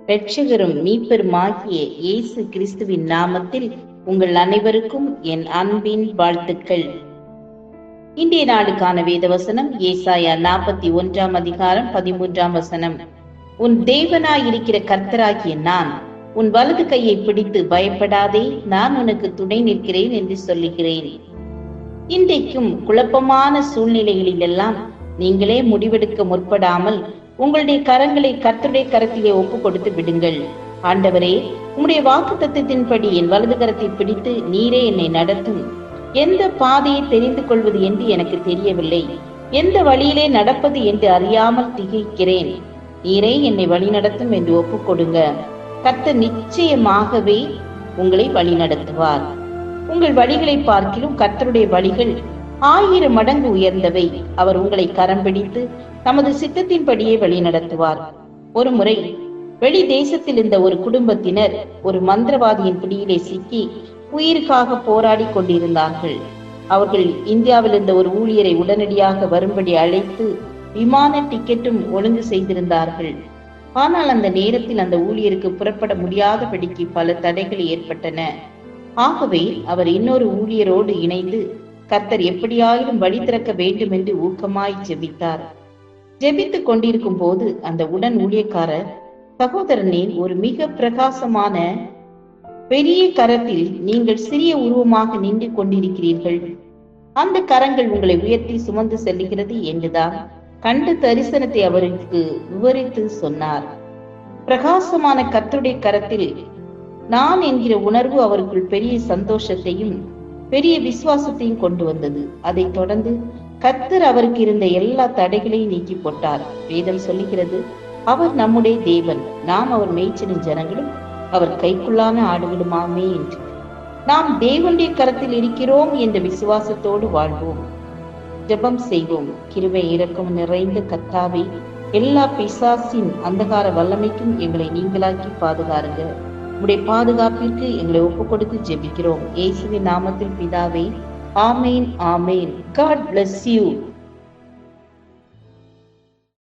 இரட்சகரும் மீட்பருமாகிய இயேசு கிறிஸ்துவின் நாமத்தில் உங்கள் அனைவருக்கும் என் அன்பின் வாழ்த்துக்கள். இன்றைய நாளுக்கான வேதவசனம் ஏசாயா 41 அதிகாரம் 13 உன் தேவனாயிருக்கிற கர்த்தராகிய நான் உன் வலது கையை பிடித்து பயப்படாதே, நான் உனக்கு துணை நிற்கிறேன் என்று சொல்லுகிறேன். இன்றைக்கும் குழப்பமான சூழ்நிலைகளிலெல்லாம் நீங்களே முடிவெடுக்க முற்படாமல் உங்களுடைய கரங்களை கர்த்தருடைய கரத்திலே ஒப்பு கொடுத்து விடுங்கள். ஆண்டவரே, உம்முடைய வாக்குத்தத்தத்தின்படி என் வலது கரத்தை பிடித்து நீரே என்னை நடத்தும். எந்த பாதையை தெரிந்து கொள்வது என்று எனக்கு தெரியவில்லை, எந்த வழியிலே நடப்பது என்று அறியாமல் திகைக்கிறேன். நீரே என்னை வழி நடத்தும் என்று ஒப்பு கொடுங்க. கர்த்தர் நிச்சயமாகவே உங்களை வழி நடத்துவார். உங்கள் வழிகளை பார்க்கிலும் கர்த்தருடைய வழிகள் 1000 மடங்கு உயர்ந்தவை. அவர் உங்களை கரம் பிடித்து தமது சித்தத்தின்படியே வழி நடத்துவார். ஒரு முறை வெளி தேசத்தில் இருந்த ஒரு குடும்பத்தினர் ஒரு மந்திரவாதியின் பிடியிலே சிக்கி உயிருக்காக போராடி கொண்டிருந்தார்கள். அவர்கள் இந்தியாவில் இருந்த ஒரு ஊழியரை உடனடியாக வரும்படி அழைத்து விமான டிக்கெட்டும் ஒழுங்கு செய்திருந்தார்கள். ஆனால் அந்த நேரத்தில் அந்த ஊழியருக்கு புறப்பட முடியாதபடிக்கு பல தடைகள் ஏற்பட்டன. ஆகவே அவர் இன்னொரு ஊழியரோடு இணைந்து கர்த்தர் எப்படியாயிலும் வழி திறக்க வேண்டும் என்று ஊக்கமாய் ஜெபித்தார். ஜெபித்துக் கொண்டிருக்கும் போது அந்த உடன் ஊழியக்காரர், சகோதரனே, ஒரு மிக பிரகாசமான பெரிய கரத்தில் நீங்கள் சிறிய உருவமாக நின்று கொண்டிருக்கிறீர்கள். அந்த கரங்கள் உங்களை உயர்த்தி சுமந்து செல்லுகிறது என்றுதான் கண்ட தரிசனத்தை அவருக்கு விவரித்து சொன்னார். பிரகாசமான கர்த்தருடைய கரத்தில் நான் என்கிற உணர்வு அவருக்குள் பெரிய சந்தோஷத்தையும் பெரிய விசுவாசத்தையும் கொண்டு வந்தது. அதை தொடர்ந்து கர்த்தர் அவருக்கு இருந்த எல்லா தடைகளையும் நீக்கி போட்டார். வேதம் சொல்லுகிறது, அவர் நம்முடைய தேவன், நாம் அவர் மேய்ச்சலின் ஜனங்களும் அவர் கைக்குள்ளான ஆடுகளுமாமே என்று. நாம் தேவனுடைய கரத்தில் இருக்கிறோம் என்ற விசுவாசத்தோடு வாழ்வோம். ஜெபம் செய்வோம். கிருபை இரக்கம் நிறைந்த கர்த்தாவே, எல்லா பிசாசின் அந்தகார வல்லமைக்கும் எங்களை நீங்களாக்கி பாதுகாருங்க. உடைய பாதுகாப்பிற்கு எங்களை ஒப்பு கொடுத்து ஜெபிக்கிறோம். இயேசுவின் நாமத்தில் பிதாவே, ஆமேன், ஆமேன். God bless you.